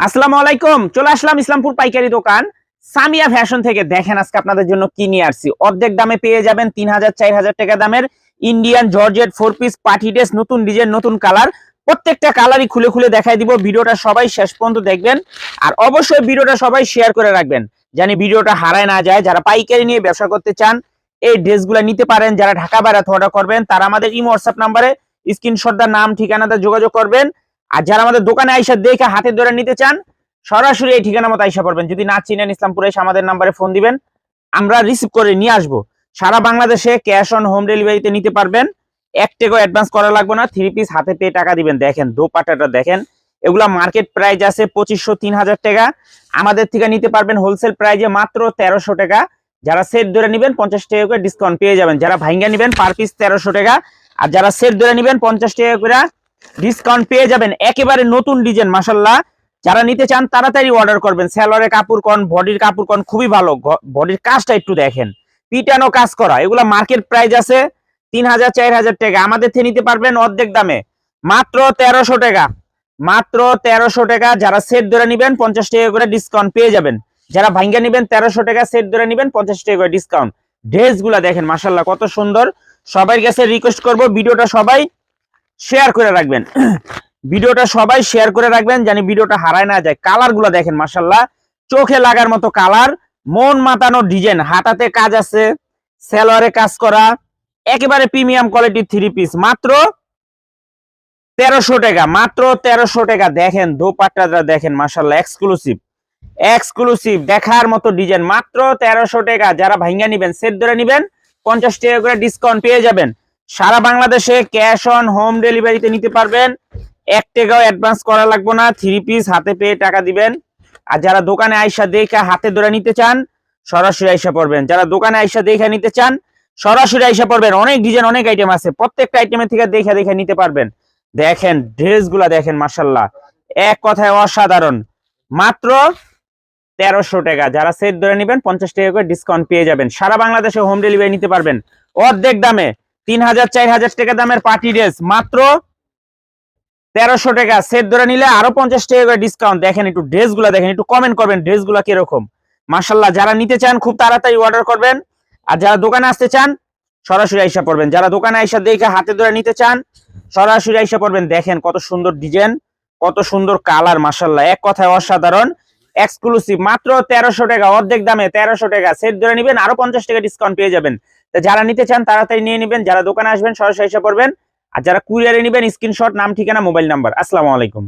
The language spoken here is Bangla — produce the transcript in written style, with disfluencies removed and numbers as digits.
আসসালামু আলাইকুম। চলে আসলাম ইসলামপুর পাইকারি দোকান সামিয়া ফ্যাশন থেকে। দেখেন আজকে আপনাদের জন্য কি নিয়ে আসছি। অর্ধেক দামে পেয়ে যাবেন 3000-4000 টাকা দামের Indian georgette 4 piece party dress, নতুন ডিজাইন, নতুন কালার। প্রত্যেকটা কালারই খুলে খুলে দেখাই দিব। ভিডিওটা সবাই শেষ পর্যন্ত দেখবেন আর অবশ্যই ভিডিওটা সবাই শেয়ার করে রাখবেন, জানি ভিডিওটা হারায় না যায়। যারা পাইকারি নিয়ে ব্যবসা করতে চান এই ড্রেসগুলো নিতে পারেন। যারা ঢাকা বাইরে অর্ডার করবেন তারা আমাদের ইমো হোয়াটসঅ্যাপ নাম্বারে স্ক্রিনশট দা নাম ঠিকানাতে যোগাযোগ করবেন। আর যারা আমাদের দোকানে আইসা দেখে হাতে ধরে নিতে চান সরাসরি এই ঠিকানা মতো আইসা পড়বেন। যদি না চিনেন ইসলামপুরে এসে আমাদের নাম্বারে ফোন দিবেন, আমরা রিসিভ করে নিয়ে আসবো। সারা বাংলাদেশে ক্যাশ অন হোম ডেলিভারিতে নিতে পারবেন। 1 টাকাও অ্যাডভান্স করা লাগবে না। 3 পিস হাতে পেয়ে টাকা দিবেন। দেখেন দোপাট্টাটা দেখেন, এগুলা মার্কেট প্রাইস আছে 2500-3000 টাকা। আমাদের থেকে নিতে পারবেন হোলসেল প্রাইজে মাত্র 1300 টাকা। যারা সেট ধরে নেবেন 50 টাকা করে ডিসকাউন্ট পেয়ে যাবেন। যারা ভাঙ্গা নেবেন পার পিস 1300 টাকা, আর যারা সেট ধরে নেবেন 50 টাকা করে ডিসকাউন্ট পেয়ে যাবেন। একেবারে নতুন ডিজাইন মাশাআল্লাহ। যারা নিতে চান তাড়াতাড়ি অর্ডার করবেন। সেলরের কাপড় কোন, বডির কাপড় কোন খুবই ভালো। বডির কাজটা একটু দেখেন, পিটানো কাজ করা। এগুলা মার্কেট প্রাইস আছে 3000-4000 টাকা। আমাদের থেকে নিতে পারবেন অর্ধেক দামে মাত্র 1300 টাকা। মাত্র 1300 টাকা। যারা সেট ধরে নেবেন 50 টাকা করে ডিসকাউন্ট পেয়ে যাবেন। যারা ভাঙ্গা নেবেন 1300 টাকা, সেট ধরে নেবেন 50 টাকা করে ডিসকাউন্ট। ড্রেসগুলা দেখেন মাশাআল্লাহ কত সুন্দর। সবার কাছে রিকোয়েস্ট করব ভিডিওটা সবাই শেয়ার করে রাখবেন। ভিডিওটা সবাই শেয়ার করে রাখবেন, জানি ভিডিওটা হারায় না যায়। কালার গুলা দেখেন মাশাআল্লাহ, চোখে লাগার মতো কালার, মন মাতানো ডিজাইন। হাতাতে কাজ আছে, সেলোয়ারে কাজ করা, একেবারে প্রিমিয়াম কোয়ালিটির 3 পিস মাত্র 1300 টাকা। মাত্র 1300 টাকা। দেখেন দোপাট্টাটা দেখেন মাশাআল্লাহ, এক্সক্লুসিভ এক্সক্লুসিভ দেখার মতো ডিজাইন। মাত্র 1300 টাকা। যারা ভাঙ্গা নেবেন সেট ধরে নেবেন 50 টাকা করে ডিসকাউন্ট পেয়ে যাবেন। সারা বাংলাদেশে ক্যাশ অন হোম ডেলিভারিতে নিতে পারবেন। 1 টাকাও অ্যাডভান্স করা লাগবে না। 3 পিস হাতে পেয়ে টাকা দিবেন। আর যারা দোকানে আইসা দেখে হাতে ধরে নিতে চান সরাসরি আইসা পড়বেন। যারা দোকানে আইসা দেখে নিতে চান সরাসরি আইসা পড়বেন। অনেক ডিজাইন, অনেক আইটেম আছে, প্রত্যেকটা আইটেমের থেকে দেখে দেখে নিতে পারবেন। দেখেন ড্রেসগুলা দেখেন মাশাআল্লাহ, এক কথায় অসাধারণ। মাত্র 1300 টাকা। যারা সেট ধরে নেবেন 50 টাকা করে ডিসকাউন্ট পেয়ে যাবেন। সারা বাংলাদেশে হোম ডেলিভারি নিতে পারবেন অর্ধেক দামে। 3000-4000 টাকা দামের পার্টি ড্রেস মাত্র 1300 টাকা। সেট ধরে নিলে আরো 50 টাকা করে ডিসকাউন্ট। দেখেন একটু ড্রেসগুলো দেখেন, একটু কমেন্ট করবেন ড্রেসগুলো কিরকম মাশাআল্লাহ। যারা নিতে চান খুব তাড়াতাড়ি অর্ডার করবেন। আর যারা দোকানে আসতে চান সরাসরি আইসা পড়বেন। যারা দোকানে আইসা দেখে হাতে ধরে নিতে চান সরাসরি আইসা পড়বেন। দেখেন কত সুন্দর ডিজাইন, কত সুন্দর কালার মাশাআল্লাহ, এক কথায় অসাধারণ এক্সক্লুসিভ। মাত্র 1300 টাকা, অর্ধেক দামে 1300 টাকা। সেট ধরে নেবেন আরো 50 টাকা ডিসকাউন্ট পেয়ে যাবেন। তো যারা নিতে চান তাড়াতাড়ি নিয়ে নেবেন। যারা দোকানে আসবেন সরাসরি এসে পড়বেন। আর যারা কুরিয়ারে নেবেন স্ক্রিনশট, নাম, ঠিকানা, মোবাইল নাম্বার। আসসালামু আলাইকুম।